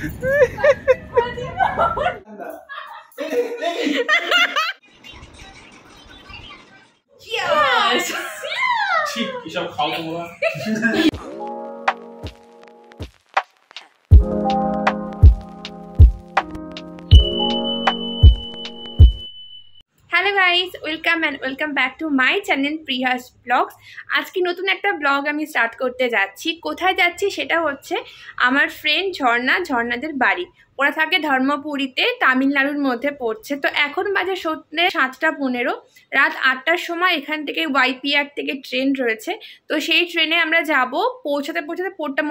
ঠিক এসব খাও তোমরা। Hello guys, welcome back to my channel Priya's vlogs. আজকে নতুন একটা ব্লগ আমি স্টার্ট করতে যাচ্ছি। কোথায় যাচ্ছি সেটা হচ্ছে আমার ফ্রেন্ড ঝর্ণাদের বাড়ি। ওরা থাকে ধর্মপুরীতে, তামিলনাড়ুর মধ্যে পড়ছে। তো এখন বাজে সন্ধ্যে 7:15, রাত 8টার সময় এখান থেকে YPR থেকে ট্রেন রয়েছে। তো সেই ট্রেনে আমরা যাব। পৌঁছাতে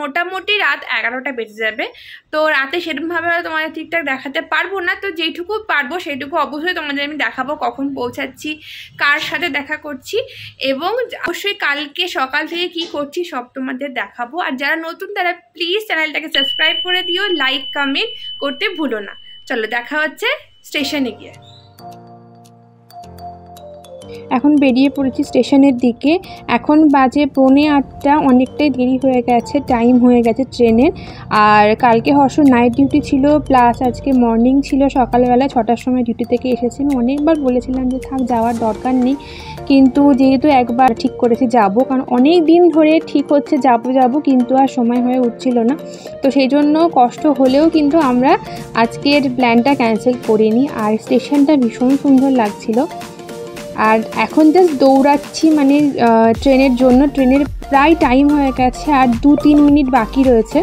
মোটামুটি রাত 11টা বেজে যাবে। তো রাতে সেরকমভাবে তোমাদের ঠিকঠাক দেখাতে পারবো না, তো যেটুকু পারবো সেইটুকু অবশ্যই তোমাদের আমি দেখাবো, কখন পৌঁছাচ্ছি, কার সাথে দেখা করছি, এবং অবশ্যই কালকে সকাল থেকে কি করছি সব তোমাদের দেখাবো। আর যারা নতুন তারা প্লিজ চ্যানেলটাকে সাবস্ক্রাইব করে দিও, লাইক কমেন্ট করতে ভুলো না। চলো দেখা হচ্ছে স্টেশনে গিয়ে। এখন বেরিয়ে পড়েছি স্টেশনের দিকে। এখন বাজে 7:45, অনেকটাই দেরি হয়ে গেছে, টাইম হয়ে গেছে ট্রেনের। আর কালকে হর্ষ নাইট ডিউটি ছিল, প্লাস আজকে মর্নিং ছিল। সকালবেলা 6টার সময় ডিউটি থেকে এসেছি। আমি অনেকবার বলেছিলাম যে থাক, যাওয়ার দরকার নেই, কিন্তু যেহেতু একবার ঠিক করেছি যাব, কারণ অনেক দিন ধরে ঠিক হচ্ছে যাব, কিন্তু আর সময় হয়ে উঠছিল না। তো সেই জন্য কষ্ট হলেও কিন্তু আমরা আজকের প্ল্যানটা ক্যান্সেল করিনি। আর স্টেশনটা ভীষণ সুন্দর লাগছিল। আর এখন জাস্ট দৌড়াচ্ছি, মানে ট্রেনের জন্য। ট্রেনের প্রায় টাইম হয়ে গেছে, আর 2-3 মিনিট বাকি রয়েছে।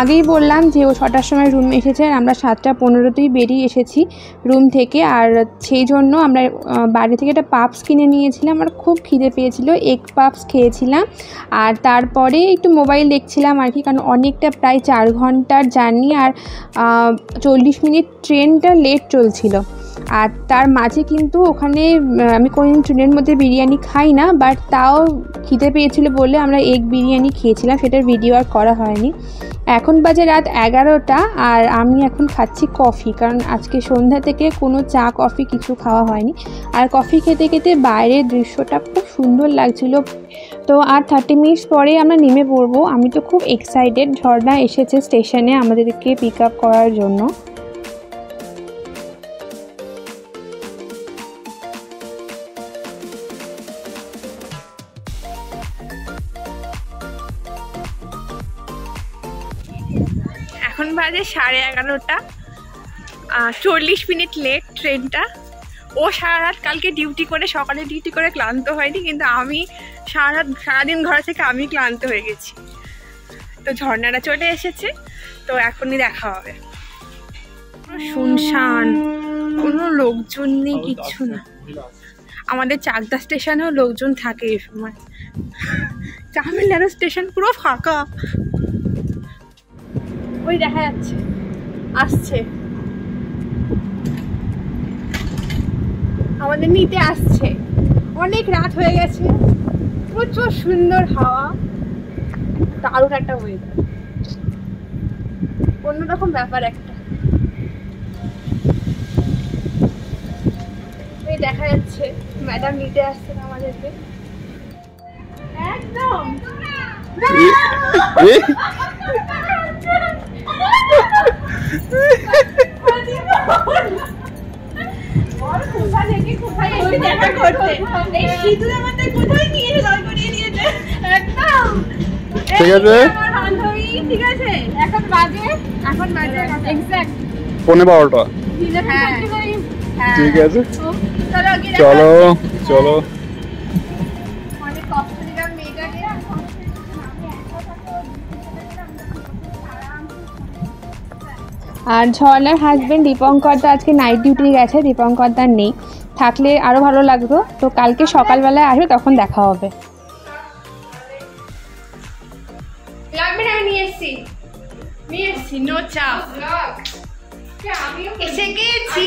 আগেই বললাম যে ও 6টার সময় রুম এসেছে, আর আমরা 7:15তেই বেরিয়ে এসেছি রুম থেকে। আর সেই জন্য আমরা বাড়ি থেকে একটা পাপস কিনে নিয়েছিলাম। আর খুব খিদে পেয়েছিল, এগ পাপস খেয়েছিলাম। আর তারপরে একটু মোবাইল দেখছিলাম আর কি, কারণ অনেকটা প্রায় 4 ঘন্টার জার্নি, আর 40 মিনিট ট্রেনটা লেট চলছিল। আর তার মাঝে কিন্তু ওখানে আমি কোনোদিন ট্রেনের মধ্যে বিরিয়ানি খাই না, বাট তাও খিদে পেয়েছিল বলে আমরা এগ বিরিয়ানি খেয়েছিলাম। সেটার ভিডিও আর করা হয়নি। এখন বাজে রাত 11টা, আর আমি এখন খাচ্ছি কফি, কারণ আজকে সন্ধ্যা থেকে কোনো চা কফি কিছু খাওয়া হয়নি। আর কফি খেতে খেতে বাইরের দৃশ্যটা খুব সুন্দর লাগছিল। তো আর 30 মিনিটস পরে আমরা নেমে পড়বো। আমি তো খুব এক্সাইটেড। ঝর্ণা এসেছে স্টেশনে আমাদেরকে পিক আপ করার জন্য। এখন বাজে 11:30, 40 মিনিট লেট ট্রেনটা। ও সারা রাত কালকে ডিউটি করে, সকালে ডিউটি করে ক্লান্ত হয়নি, কিন্তু আমি সারাদিন ঘর থেকে আমি ক্লান্ত হয়ে গেছি। তো ঝর্ণাটা চলে এসেছে, তো এখনই দেখা হবে। শুনশান, কোনো লোকজন নেই, কিচ্ছু না। আমাদের চাকদা স্টেশনেও লোকজন থাকে এই সময়, তামিলনাড়ু স্টেশন পুরো ফাঁকা। ওই দেখা যাচ্ছে আসছে, আমাদের নিতে আসছে। অনেক রাত হয়ে গেছে, প্রচুর সুন্দর হাওয়া, দারুণ একটা ওয়েদার, অন্যরকম ব্যাপার একটা। ওই দেখা যাচ্ছে ম্যাডাম নিতে আসছেন আমাদেরকে। একদম দেখা করতে এই শীতের মধ্যে কোথায় নিয়ে নিয়েছে একদম। ঠিক আছে আমার বান্ধবী, ঠিক আছে। এখন বাজে এক্সাক্ট 12:15। হ্যাঁ ঠিক আছে, চলো চলো। অনেক কষ্ট দিলাম মেয়েটাকে। আর ঝর্ণার হাজবেন্ড দীপঙ্কর দা আজকে নাইট ডিউটি গেছে, দীপঙ্কর দা নেই, থাকলে আরো ভালো লাগতো। তো কালকে সকালবেলায় আসবে, তখন দেখা হবে। লাগবে না, আমি নিয়ে এসছি নো চাপ। এসে গেছি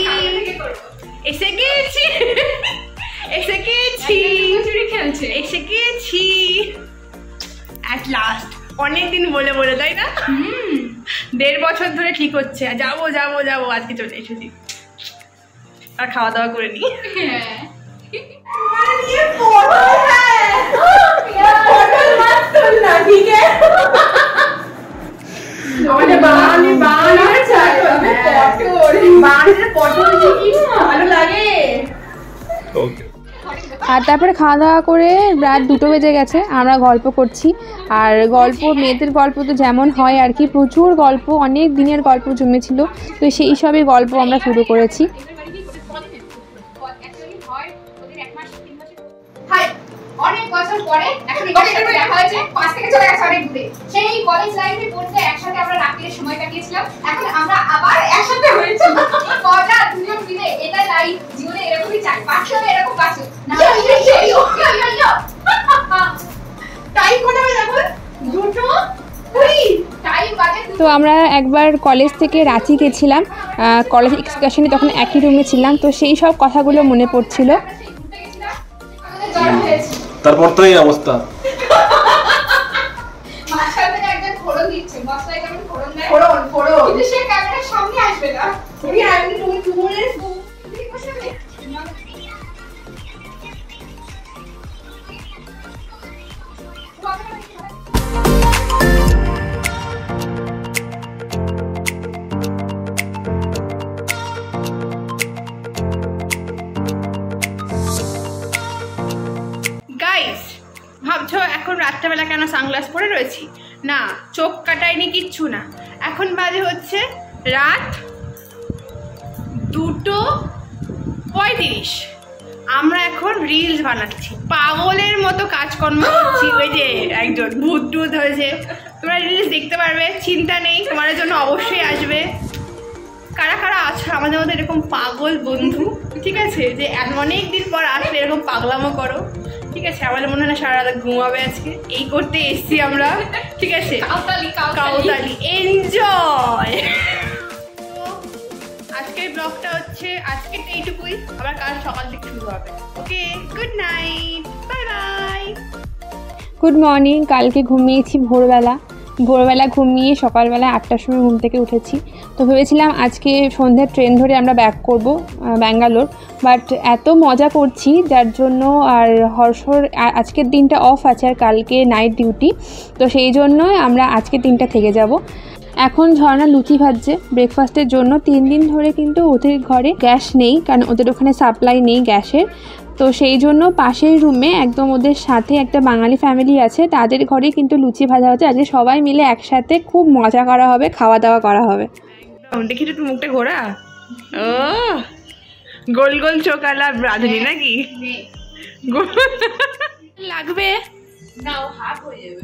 এসে গেছি এসে গেছি এসে গেছি অ্যাট লাস্ট। অনেকদিন বলে বলে, তাই না? 1.5 বছর ধরে ঠিক হচ্ছে যাবো যাবো যাবো, আজকে চলে এসেছি। আর খাওয়া দাওয়া করে নি। আর তারপরে খাওয়া দাওয়া করে রাত 2টো বেজে গেছে, আমরা গল্প করছি। আর গল্প, মেয়েদের গল্প তো যেমন হয় আর কি, প্রচুর গল্প, অনেক দিনের গল্প জমেছিল। তো সেই সবই গল্প আমরা শুরু করেছি। অনেক বছর পরে এখন দেখা হয়েছে, 5 থেকে চলে গেছে অনেক দূরে। সেই কলেজ লাইফে পড়তে একসাথে আমরা রাতের সময় কাটিয়েছিলাম, এখন আমরা আবার একসাথে হয়েছি। মজা দুজন মিলে, এটা লাইফ, জীবনে এরকমই চাই, বাঁচলে এরকম বাঁচো না। টাইম কত হবে এখন? 2:20 টাইম বাজে। তো আমরা একবার কলেজ থেকে রাঁচি গেছিলাম, কলেজ এক্সকারশনে, তখন একই রুমে ছিলাম। তো সেই সব কথাগুলো মনে পড়ছিল। তারপর তো এই অবস্থা। মাঝখান থেকে একজন ফোড়ন দিচ্ছে, মশলায় যেমন ফোড়ন দেয়, ফোড়ন কিন্তু সে ক্যামেরার সামনে আসবে না। তুমি আগে তুমি টুমুরের তুমি বসে নে। গাইস, ভাবছো এখন রাত্রেবেলা কেন সানগ্লাস পরে রয়েছি? না, চোখ কাটাইনি, কিচ্ছু না। এখন বাজে হচ্ছে রাত 2:35। আমরা এখন রিলস বানাচ্ছি, পাগলের মতো কাজকর্ম করছি। ওই যে একজন ভূত টুত হয়েছে, তোমরা রিলস দেখতে পারবে, চিন্তা নেই, তোমাদের জন্য অবশ্যই আসবে। কারা কারা আছো আমাদের মধ্যে এরকম পাগল বন্ধু, ঠিক আছে, যে অনেক দিন পর আসলে এরকম পাগলামো করো, ঠিক আছে? আমাদের মনে হয় না সারা রাত ঘুমাবে আজকে, এই করতে এসছি আমরা, ঠিক আছে? কাউতালি এনজয়। আজকের ব্লগটা হচ্ছে আজকে এইটুকুই, আবার কাল সকাল থেকে শুরু হবে। Okay, good night, bye bye. Good morning. কালকে ঘুমিয়েছি ভোরবেলা ঘুমিয়ে সকালবেলা 8টার সময় ঘুম থেকে উঠেছি। তো ভেবেছিলাম আজকে সন্ধ্যার ট্রেন ধরে আমরা ব্যাক করব ব্যাঙ্গালোর, বাট এত মজা করছি যার জন্য আর হর্ষর আজকের দিনটা অফ আছে আর কালকে নাইট ডিউটি, তো সেই জন্যই আমরা আজকের দিনটা থেকে যাব। এখন ঝর্ণা লুচি ভাজছে ব্রেকফাস্টের জন্য। 3 দিন ধরে কিন্তু ওদের ঘরে গ্যাস নেই, কারণ ওদের ওখানে সাপ্লাই নেই গ্যাসের। তো সেই জন্য পাশের রুমে একদম ওদের সাথে একটা বাঙালি ফ্যামিলি আছে, তাদের ঘরে কিন্তু লুচি ভাজা হচ্ছে। আজকে সবাই মিলে একসাথে খুব মজা করা হবে, খাওয়া দাওয়া করা হবে। দেখি তো মুখটা ঘোরা, ও গোল গোল চোখালা রাঁধুনি নাকি লাগবে না, ও হাফ হয়ে যাবে।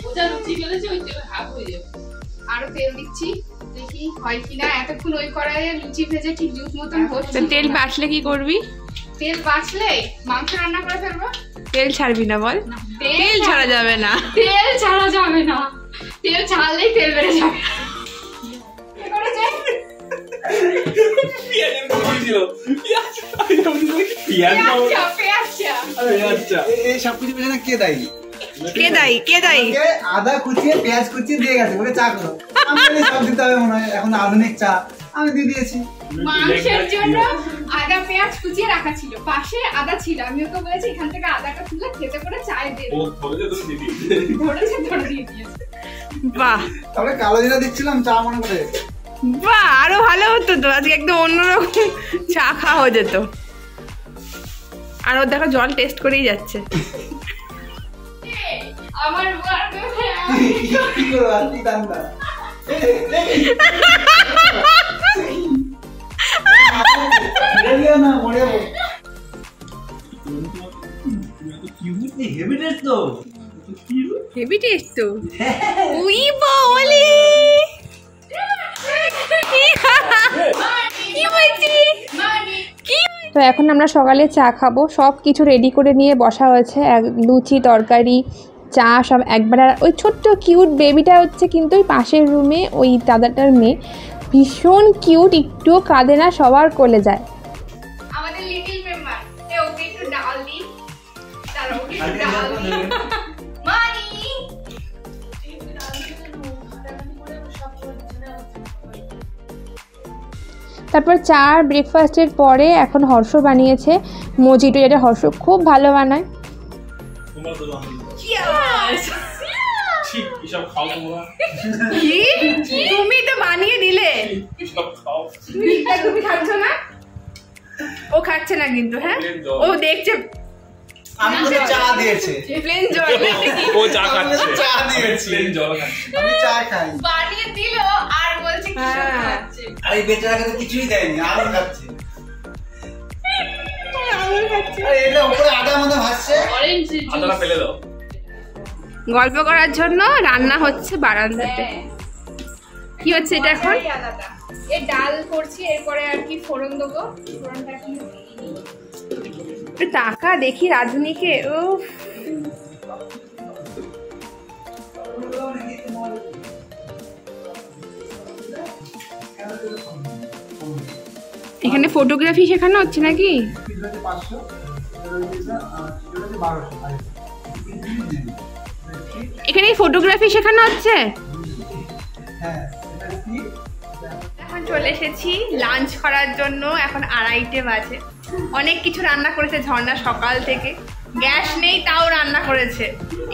ওটা লুচি ফেলেছে, ওই তেল হাফ হয়ে যাবে। আরো তেল দিচ্ছি, দেখি হয় কিনা। এতক্ষণ ওই কড়াইয়ে লুচি ভেজে ঠিক জুস মতন হচ্ছে। তেল বাঁচলে কি করবি? তেল বাঁচলে মাংস রান্না করে ফেলবো। তেল ছাড়বি না বল? তেল ছাড়া যাবে না, তেল ছাড়া যাবে না, তেল ছাড়লেই তেল বেড়ে যাবে। কি করেছে? কে দায়ী? আদা কুচিয়ে পেঁয়াজ কুচিয়ে দিয়ে গেছে, বলে চা করো। আমি সব দিতে হবে মনে হয়, এখন আধুনিক চা আমি দিয়ে দিয়েছি। মাংসের জন্য আদা পেঁয়াজ কুচিয়ে রাখা ছিল, পাশে আদা ছিল। আমি ওকে বলেছি এখান থেকে আদাটা তুলে খেতে করে চায় দে। ধরে দিয়ে দিয়েছে। বাহ, তাহলে কালো জিরা দিচ্ছিলাম চা মনে করে। বাহ, আরো ভালো হতো তো, আজকে একদম অন্যরকম চা খাওয়া হয়ে যেত। আর ওর দেখো জল টেস্ট করেই যাচ্ছে। আমার কি করবো আর কি দান্দা। না মরে যাবো। হেভি টেস্ট তো, হেভি টেস্ট তো। উই বলি কি বলছি? তো এখন আমরা সকালে চা খাবো, সব কিছু রেডি করে নিয়ে বসা হয়েছে, লুচি তরকারি চা সব একবার। আর ওই ছোট্ট কিউট বেবিটা হচ্ছে কিন্তু ওই পাশের রুমে ওই দাদাটার মেয়ে, ভীষণ কিউট, একটুও কাঁদে না, সবার কোলে যায়। আমাদের লিটল মেম্বার ওকে একটু ডাল দিই, তারা ওকে একটু ডাল দিই। মানি তারপর চা আর ব্রেকফাস্টের পরে এখন হর্ষ বানিয়েছে মজিটো, যেটা হর্ষ খুব ভালো বানায়। তুমি তো বানিয়ে দিলে, তুমি খাচ্ছ না? ও খাচ্ছে না কিন্তু। হ্যাঁ ও দেখছে আমি তো চা দিয়েছে, প্লেন জল। ও চা খাচ্ছে, চা দিয়েছে, প্লেন জল খাচ্ছে। আমি চা খাই। বানিয়ে দিল আর বলছে কি সব খাচ্ছে। আর এই বেচারাকে তো কিছুই দেয়নি, আলু খাচ্ছে। আরে এটা উপরে আদা মতো ভাসছে। আদাটা ফেলে দাও। গল্প করার জন্য রান্না হচ্ছে বারান্দাতে। কি হচ্ছে এটা এখন? মজাই আলাদা। এই ডাল করছি, এরপরে আর কি ফোড়ন দেবো। ফোড়নটা এখন টাকা দেখি রাধুনিকে। ও এখানে ফটোগ্রাফি শেখানো হচ্ছে নাকি? এখানে ফটোগ্রাফি শেখানো হচ্ছে। এখন চলে এসেছি লাঞ্চ করার জন্য। এখন 2:30 বাজে। অনেক কিছু রান্না করেছে ঝর্ণা সকাল থেকে। গ্যাস নেই তাও রান্না করেছে,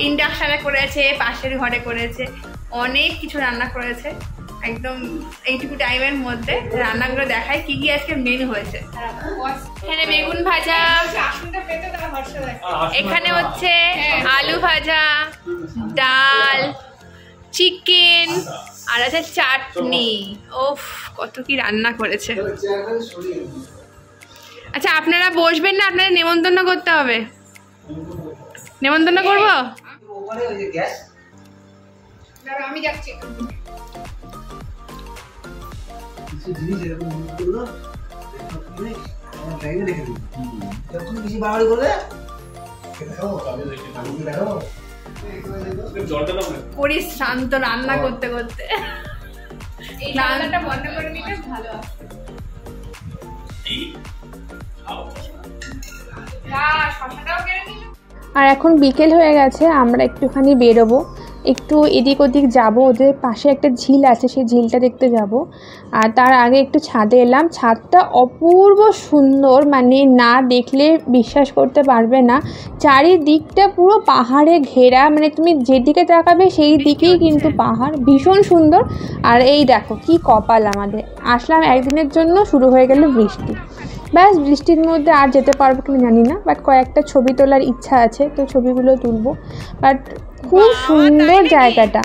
ইন্ডাকশানে করেছে, পাশের ঘরে করেছে, অনেক কিছু রান্না করেছে। একদম এইটুকু টাইমের মধ্যে রান্নাগুলো দেখায় কি কি আজকে মেনু হয়েছে। এখানে বেগুন ভাজা, আসনটা পেতে তারা ভরসা দেখে। এখানে হচ্ছে আলু ভাজা, ডাল, চিকেন আর আছে চাটনি। ওফ কত কি রান্না করেছে। আচ্ছা আপনারা বসবেন না, আপনাদের নেমন্তন্ন করতে হবে। নেমন্তন্ন করবো? ওপরে ওই যে গ্যাস, দাঁড়াও, আমি যাচ্ছি। কিছু জিনিস এরকম করলো, টাইমে রেখে দিই। যখন বেশি বাড়াবাড়ি করবে দেখাবো, দেখাবো। জলটা দাও না। পরিশ্রান্ত রান্না করতে করতে। এই রান্নাটা বন্ধ করে নিলে ভালো হয়। শশাটাও কেটে নিল। আর এখন বিকেল হয়ে গেছে, আমরা একটুখানি বেরোবো, একটু এদিক ওদিক যাব। ওদের পাশে একটা ঝিল আছে, সেই ঝিলটা দেখতে যাব। আর তার আগে একটু ছাদে এলাম। ছাদটা অপূর্ব সুন্দর, মানে না দেখলে বিশ্বাস করতে পারবে না। চারিদিকটা পুরো পাহাড়ে ঘেরা, মানে তুমি যেদিকে তাকাবে সেই দিকেই কিন্তু পাহাড়, ভীষণ সুন্দর। আর এই দেখো কি কপাল আমাদের, আসলাম একদিনের জন্য, শুরু হয়ে গেল বৃষ্টি। ব্যাস, বৃষ্টির মধ্যে আর যেতে পারবো কিনা জানি না, বাট কয়েকটা ছবি তোলার ইচ্ছা আছে, তো ছবিগুলো তুলবো। বাট খুব সুন্দর জায়গাটা।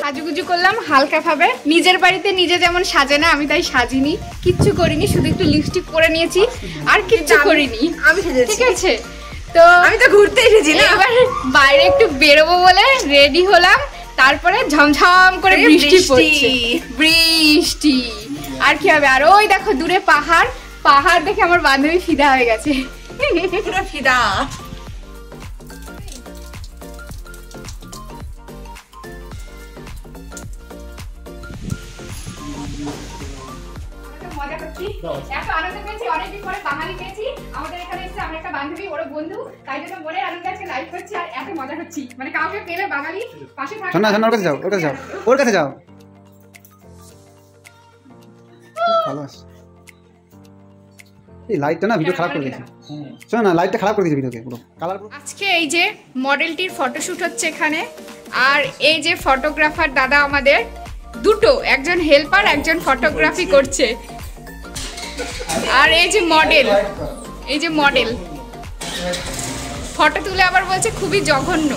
সাজুগুজু করলাম হালকা ভাবে। নিজের বাড়িতে নিজে যেমন সাজে না, আমি তাই সাজিনি, কিচ্ছু করিনি, শুধু একটু লিপস্টিক পরে নিয়েছি, আর কিচ্ছু করিনি। আমি সেজেছি। ঠিক আছে, তো আমি তো ঘুরতে এসেছি না। এবার বাইরে একটু বেরোবো বলে রেডি হলাম। তারপরে ঝমঝম করে বৃষ্টি পড়ছে, বৃষ্টি আর কি হবে। আর ওই দেখো দূরে পাহাড়, পাহাড় দেখে আমার বান্ধবী ফিদা হয়ে গেছে। পুরো ফিদা। মজা করছি, এত আনন্দ পেয়েছি, অনেকদিন পরে বাঙালি পেয়েছি। আমাদের এখানে এসে আমার একটা বান্ধবী, ওর বন্ধু, তাই জন্য মনে আনন্দ আজকে লাইভ করছি আর এত মজা করছি। মানে কাউকে পেলে বাঙালি পাশে থাকে। শোনা শোনা, ওর কাছে যাও, ওর কাছে যাও, ওর কাছে যাও। ভালো আছে। এই লাইটটা না ভিডিও খারাপ করে দিয়েছে। শোনো না, লাইটটা খারাপ করে দিয়েছে ভিডিওকে, পুরো কালার। আজকে এই যে মডেলটির ফটোশুট হচ্ছে এখানে। আর এই যে ফটোগ্রাফার দাদা আমাদের, দুটো, একজন হেল্পার, একজন ফটোগ্রাফি করছে। আর এই যে মডেল, এই যে মডেল ফটো তুলে আবার বলছে খুবই জঘন্য।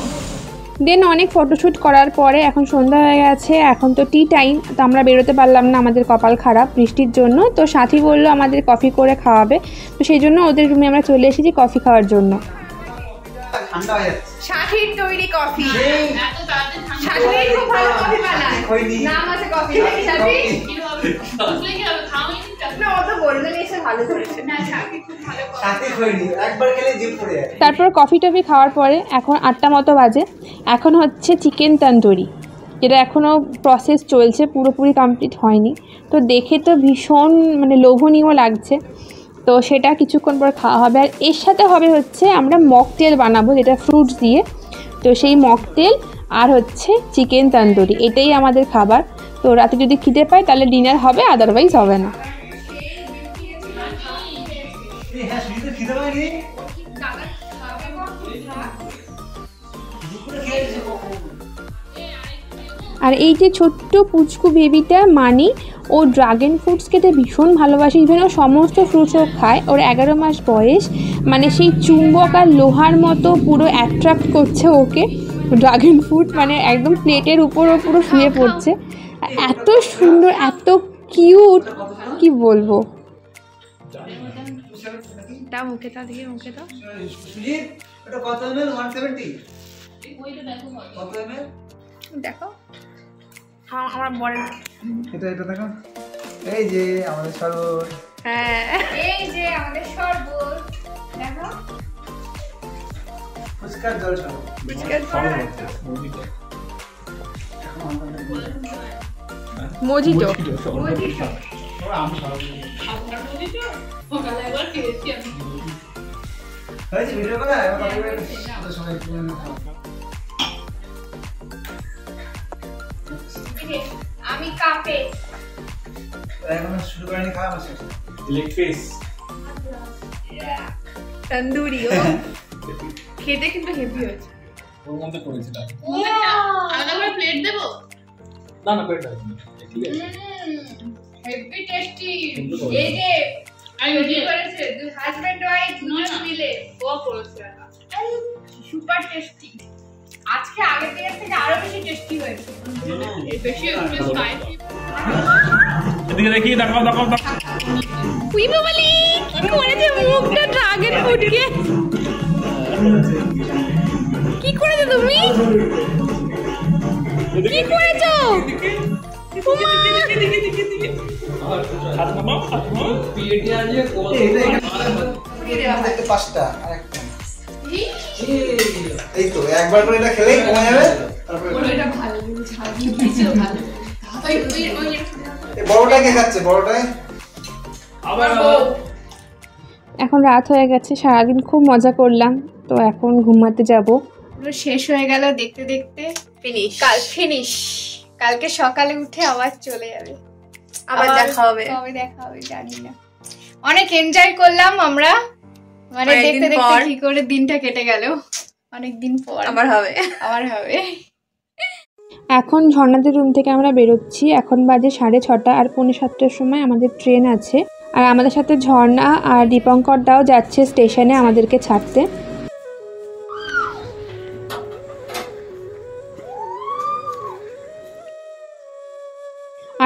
দেন অনেক ফটোশ্যুট করার পরে এখন সন্ধ্যা হয়ে গেছে, এখন তো টি টাইম। তো আমরা বেরোতে পারলাম না, আমাদের কপাল খারাপ বৃষ্টির জন্য। তো সাথী বললো আমাদের কফি করে খাওয়াবে, তো সেই জন্য ওদের রুমে আমরা চলে এসেছি কফি খাওয়ার জন্য। ঠান্ডা হয়ে যাচ্ছে। সাথীর তৈরি কফি। এত তাড়াতাড়ি ঠান্ডা সাথী খুব ভালো কফি বানায়। খৈনি। নাম আছে কফি নাকি সাথী? কি হবে? বুঝলে কি হবে? খাওয়াই নি তো। না ও তো বললেন এসে ভালো ধরেছে। না সাথী খুব ভালো করে। সাথে খৈনি একবার খেলে জিভ পড়ে যায়। তারপর কফি টফি খাওয়ার পরে এখন 8টা মতো বাজে। এখন হচ্ছে চিকেন তন্দুরি, যেটা এখনও প্রসেস চলছে, পুরোপুরি কমপ্লিট হয়নি। তো দেখে তো ভীষণ মানে লোভনীয় লাগছে। তো সেটা কিছুক্ষণ পর খাওয়া হবে। আর এর সাথে হবে হচ্ছে আমরা মকটেল বানাবো, যেটা ফ্রুটস দিয়ে। তো সেই মকটেল আর হচ্ছে চিকেন তন্দুরি, এটাই আমাদের খাবার। তো রাতে যদি খিদে পাই তাহলে ডিনার হবে, আদারওয়াইজ হবে না। হ্যাঁ শুধু খিদে পাইনি। দুপুরে খেয়েছি কখন? আর এই যে ছোট্ট পুচকু বেবিটা মানি, ও ড্রাগন ফ্রুটস খেতে ভীষণ ভালোবাসে। ইভেন ও সমস্ত ফ্রুটসও খায়। ওর 11 মাস বয়স, মানে সেই চুম্বক আর লোহার মতো পুরো অ্যাট্রাক্ট করছে ওকে ড্রাগন ফ্রুট। মানে একদম প্লেটের উপরও পুরো শুয়ে পড়ছে। এত সুন্দর, এত কিউট, কি বলবো। দাও মুখে দাও, দেখি মুখে দাও। সুজিত এটা কত ml? 170 কত ml? দেখো আমার বড়। এটা দেখো, এই যে আমাদের শরবত। হ্যাঁ এই যে আমাদের শরবত দেখো, ফুচকার জল শরবত। মজিটো। সকালে একবার খেয়েছি আমি। হয়েছে ভিডিও করা এবার কপি করে তো সবাই একটু খাও। আমি কাপে এখন শুরু করেনি খাওয়া আমার শেষ। Leg piece. তন্দুরি ও খেতে কিন্তু হেভি হয়েছে। ওর মধ্যে করেছিলাম। আলাদা করে প্লেট দেব? না না প্লেট দেব। ঠিক আছে। Heavy tasty. সুন্দর করে। এই যে আই তৈরি করেছে দুই হাজবেন্ড ওয়াইফ দুজন মিলে ও করেছে। Super tasty. আজকে আগের দিনের থেকে আরো বেশি টেস্টি হয়েছে। বেশি স্পাইসি। এদিকে দেখি, দেখাও। উই বাবালি কি করেছে মুখটা ড্রাগন ফুটকে। কি করেছো তুমি? কি করেছো? এটা পাঁচটা আর একটা। এই তো একবার করে এটা খেলেই কমে যাবে। তারপরে এটা ভালো ঝাল দিয়েছে ভালো। ওই এই বড়টা কে খাচ্ছে? বড়টাই আবার এখন রাত হয়ে গেছে, সারাদিন খুব মজা করলাম। তো এখন ঘুমাতে যাব। পুরো শেষ হয়ে গেল দেখতে দেখতে। ফিনিশ। কাল ফিনিশ। কালকে সকালে উঠে আবার চলে যাবে। আবার দেখা হবে। কবে দেখা হবে জানি না। অনেক এনজয় করলাম আমরা, মানে অনেকদিন দেখতে দেখতে পর। কি করে দিনটা কেটে গেল। অনেক দিন পর আবার হবে। আবার হবে। এখন ঝর্ণাদের রুম থেকে আমরা বেরোচ্ছি। এখন বাজে 6:30, আর 6:45টার সময় আমাদের ট্রেন আছে। আর আমাদের সাথে ঝর্ণা আর দীপঙ্কর দাও যাচ্ছে স্টেশনে আমাদেরকে ছাড়তে।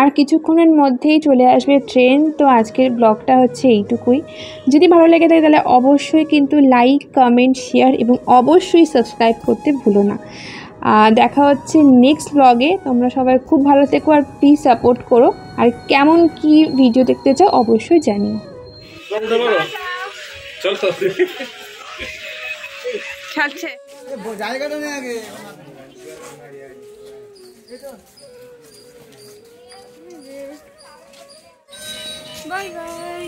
আর কিছুক্ষণের মধ্যেই চলে আসবে ট্রেন। তো আজকের ব্লগটা হচ্ছে এইটুকুই। যদি ভালো লেগে থাকে তাহলে অবশ্যই কিন্তু লাইক, কমেন্ট, শেয়ার এবং অবশ্যই সাবস্ক্রাইব করতে ভুলো না। দেখা হচ্ছে নেক্সট ব্লগে। তোমরা সবাই খুব ভালো থেকো আর প্লিজ সাপোর্ট করো। আর কেমন কি ভিডিও দেখতে চাও অবশ্যই জানিও। চল তো। ছাড়ছে। জায়গাটা নেই আগে। Bye bye.